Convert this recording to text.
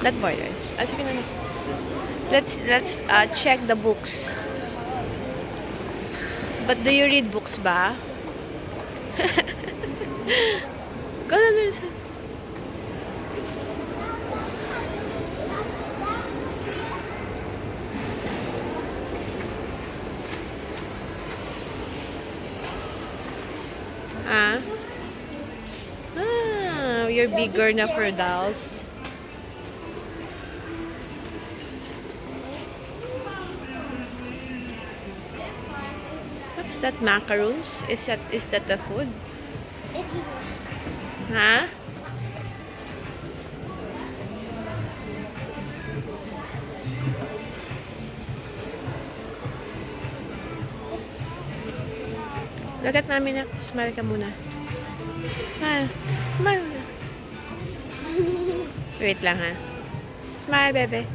That boy, right? Ah, sige na. Let's check the books. But do you read books ba? Go na dun sa... Ah? Ah, you're bigger na for dolls. What's that, macaroons? Is that the food? It's Huh? Look at Mami na. Smile ka muna. Smile. Smile muna. Wait lang ha. Smile, bebe.